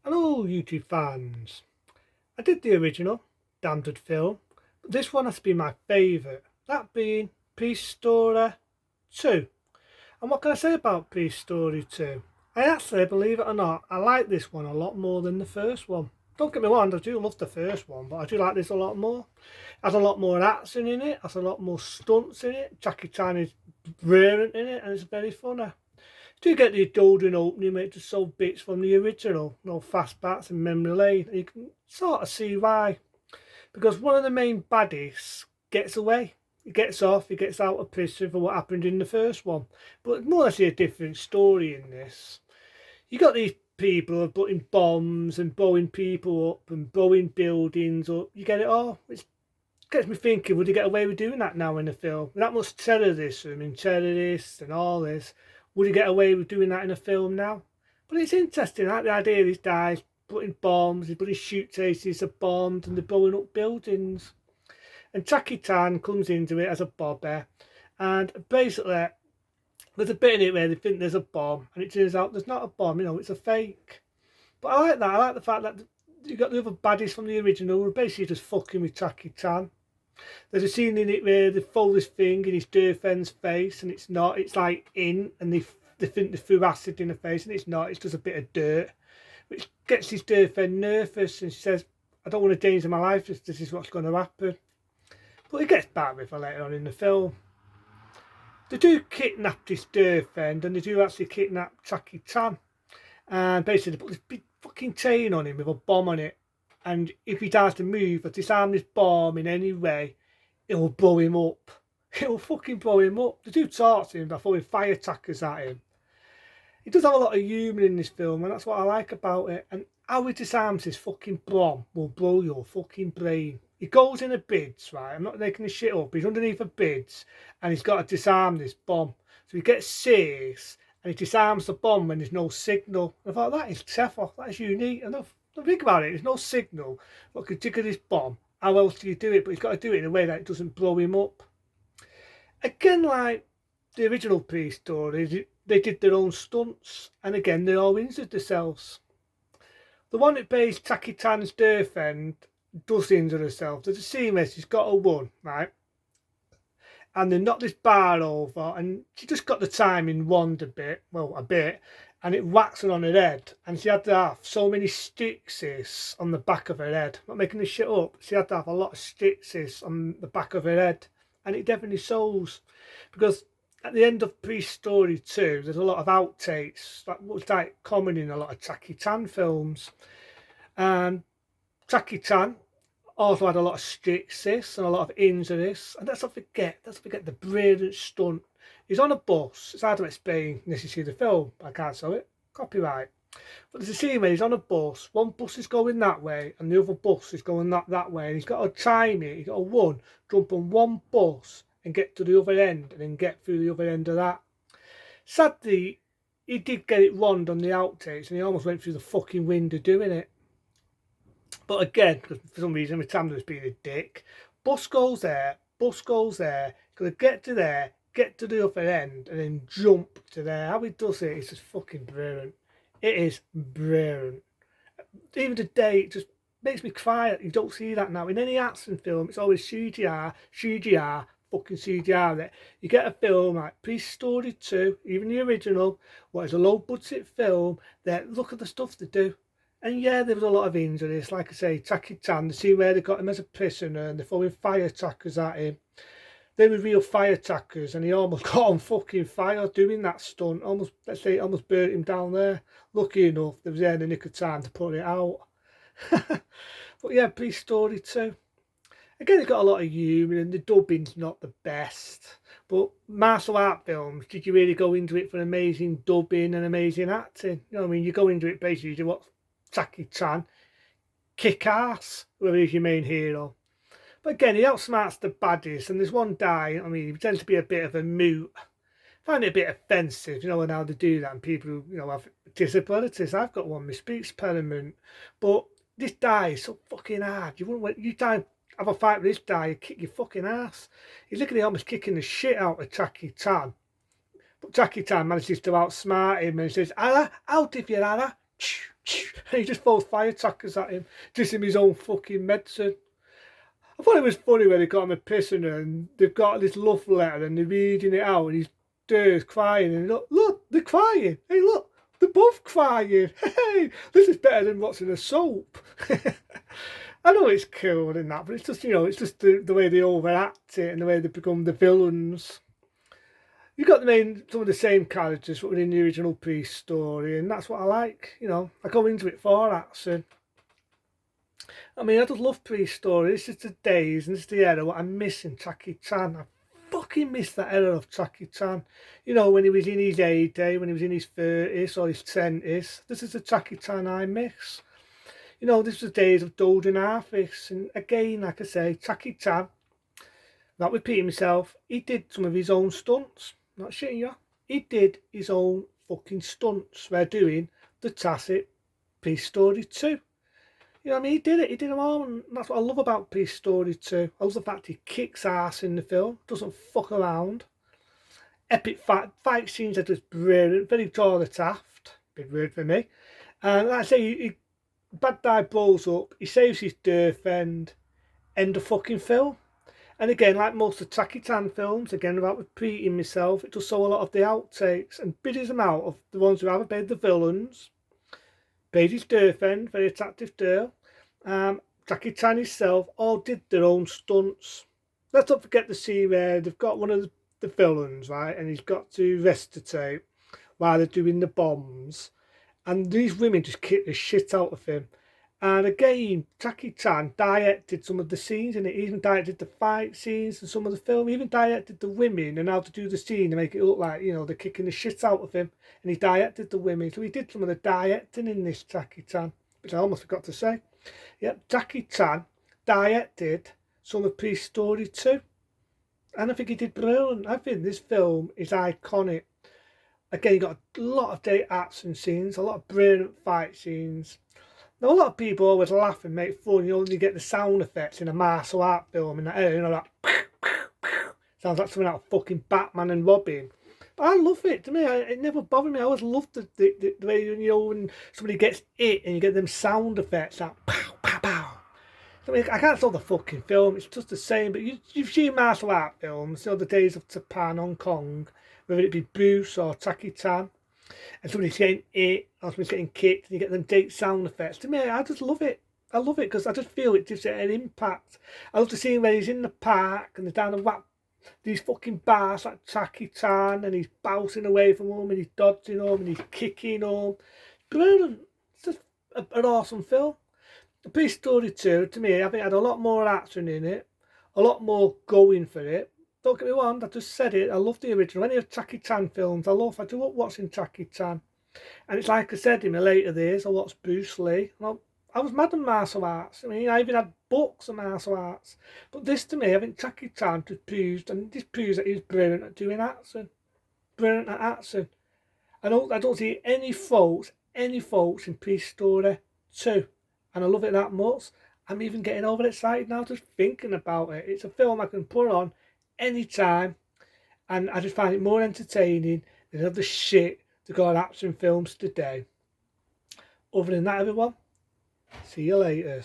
Hello, YouTube fans. I did the original Dandred film, but this one has to be my favourite, that being Peace Story 2. And what can I say about Peace Story 2? I actually, believe it or not, I like this one a lot more than the first one. Don't get me wrong, I do love the first one, but I do like this a lot more. It has a lot more action in it, has a lot more stunts in it. Jackie Chan is brilliant in it, and it's very funny. Do get the golden opening, mate, just so bits from the original, no fastbacks and memory lane. And you can sort of see why. Because one of the main baddies gets away. He gets off, he gets out of prison for what happened in the first one. But more or less a different story in this. You got these people who are putting bombs and blowing people up and blowing buildings up. You get it all. Which gets me thinking, would he get away with doing that now in the film? That much terrorism and terrorists and all this. Would he get away with doing that in a film now? But it's interesting, like the idea of these guys putting bombs, they put his suitcases of bombs and they're blowing up buildings. And Jackie Chan comes into it as a bobby, and basically there's a bit in it where they think there's a bomb and it turns out there's not a bomb, it's a fake. But I like that. I like the fact that you got the other baddies from the original who are basically just fucking with Jackie Chan. There's a scene in it where they throw this thing in his girlfriend's face and it's not, it's like in, and they think they threw acid in her face and it's not, it's just a bit of dirt, which gets his girlfriend nervous and she says, I don't want to danger my life, this is what's going to happen. But it gets back with her later on in the film. They do kidnap this girlfriend and they do actually kidnap Jackie Chan. And basically they put this big fucking chain on him with a bomb on it. And if he tries to move or disarm this bomb in any way, it will blow him up. It will fucking blow him up. They do talk to him by throwing firecrackers at him. He does have a lot of humour in this film, and that's what I like about it. And how he disarms this fucking bomb will blow your fucking brain. He goes in a bids, right? I'm not making this shit up. He's underneath a bids, and he's got to disarm this bomb. So he gets serious, and he disarms the bomb when there's no signal. And I thought, that is clever. That is unique enough. Think about it. There's no signal. What could trigger this bomb? How else do you do it? But he's got to do it in a way that it doesn't blow him up. Again, like the original Peace Story, they did their own stunts, and again, they all injured themselves. The one that plays Jackie Chan's girlfriend does injure herself. There's a scene where she's got a run, right? And they knock this bar over, and she just got the timing wrong a bit, and it whacks her on her head. And she had to have so many stitches on the back of her head. I'm not making this shit up. She had to have a lot of stitches on the back of her head. And it definitely shows. Because at the end of Peace Story 2, there's a lot of outtakes. That was like common in a lot of Jackie Chan films. And Jackie Chan also had a lot of stitches and a lot of injuries. And let's not forget the brilliant stunt. He's on a bus. It's hard to explain unless you see the film. I can't show it. Copyright. But there's a scene where he's on a bus. One bus is going that way and the other bus is going that way. And he's got to time it. He's got to run, jump on one bus and get to the other end and then get through the other end of that. Sadly, he did get it wrong on the outtakes and he almost went through the fucking window doing it. But again, because for some reason my camera was being a dick, bus goes there, he's got to get to there, get to the other end and then jump to there. How he does it is just fucking brilliant. It is brilliant. Even today, it just makes me cry. You don't see that now. In any action film, it's always CGI, fucking CGI. That you get a film like Peace Story 2, even the original, what is a low budget film, that look at the stuff they do. And yeah, there was a lot of injuries. Like I say, Jackie Chan, the scene where they got him as a prisoner and they're throwing firecrackers at him. They were real firecrackers and he almost got on fucking fire doing that stunt. Almost, let's say, it almost burnt him down there. Lucky enough, there was there in the nick of time to put it out. But yeah, Peace Story 2. Again, it's got a lot of humour and the dubbing's not the best. But martial art films, did you really go into it for amazing dubbing and amazing acting? You know what I mean? You go into it basically to watch Jackie Chan kick ass, whoever is your main hero. But again, he outsmarts the baddies, and there's one guy, I mean, he tends to be a bit of a moot. I find it a bit offensive, and how they do that, and people who, have disabilities. I've got one, my speech impediment. But this guy is so fucking hard. You try and have a fight with this guy, you kick your fucking ass. He's looking at almost kicking the shit out of Jackie Chan. But Jackie Chan manages to outsmart him and says, Allah, out if you're Allah. and he just throws fire trackers at him, gives him his own fucking medicine. I thought it was funny when they got him a prisoner and they've got this love letter and they're reading it out and he's there crying and look, they're crying. Hey, look, they're both crying. Hey, this is better than what's in a soap. I know it's cool and that, but it's just, it's just the way they overact it and the way they become the villains. You got some of the same characters but within the original Priest story, and that's what I like. I go into it for action. I mean, I just love Priest stories. It's just the days and it's the era what I'm missing. Jackie Chan, I fucking miss that era of Jackie Chan. When he was in his heyday, when he was in his 30s or his 20s. This is the Jackie Chan I miss. This was the days of Golden Arthurs, and again, like I say, Jackie Chan, not repeating myself, he did some of his own stunts. Not shitting you. He did his own fucking stunts. We're doing the classic Priest Story 2. You know what I mean? He did it. He did them all, and that's what I love about Priest Story 2. I love the fact he kicks ass in the film, doesn't fuck around. Epic fight scenes are just brilliant. Very Draw the Taft. Big word for me. And like I say, bad guy blows up. He saves his girlfriend. End of fucking film. And again, like most of Jackie Chan films, again, without repeating myself, it does show a lot of the outtakes and biddies them out of the ones who haven't paid the villains. Paid his girlfriend, very attractive girl. Jackie Chan himself all did their own stunts. Let's not forget the scene where they've got one of the villains, right, and he's got to resuscitate while they're doing the bombs. And these women just kick the shit out of him. And again, Jackie Chan directed some of the scenes in it. He even directed the fight scenes and some of the film. He even directed the women and how to do the scene to make it look like, they're kicking the shit out of him. And he directed the women. So he did some of the directing in this, Jackie Chan, which I almost forgot to say. Yep, Jackie Chan directed some of Priest Story 2. And I think he did brilliant. I think this film is iconic. Again, you got a lot of great action scenes, a lot of brilliant fight scenes. Now, a lot of people always laugh and make fun. You only get the sound effects in a martial art film, in that area, that sounds like something out of fucking Batman and Robin. But I love it. To me, it never bothered me. I always loved the way, when somebody gets hit and you get them sound effects, that pow, pow, pow. I mean, I can't tell the fucking film. It's just the same. But you've seen martial art films, the days of Japan, Hong Kong, whether it be Bruce or Jackie Chan, and somebody's getting hit or somebody's getting kicked and you get them date sound effects. To me, I just love it. I love it because I just feel it gives it an impact. I love the scene where he's in the park and they're down the whack these fucking bars like Jackie Chan and he's bouncing away from them and he's dodging them and he's kicking them. Brilliant. It's just an awesome film. The Priest Story 2, to me, I think had a lot more action in it, a lot more going for it. Don't get me wrong, I just said it, I love the original. Any of Jackie Chan films, I do love watching Jackie Chan. And it's like I said in my later days, I watched Bruce Lee. I was mad at martial arts. I mean, I even had books of martial arts. But this, to me, I think Jackie Chan just proves that he's brilliant at doing action. Brilliant at action. I don't see any faults in Priest Story 2. And I love it that much. I'm even getting overexcited now just thinking about it. It's a film I can put on anytime. And I just find it more entertaining than other shit that got action films today. Other than that, everyone, see you later.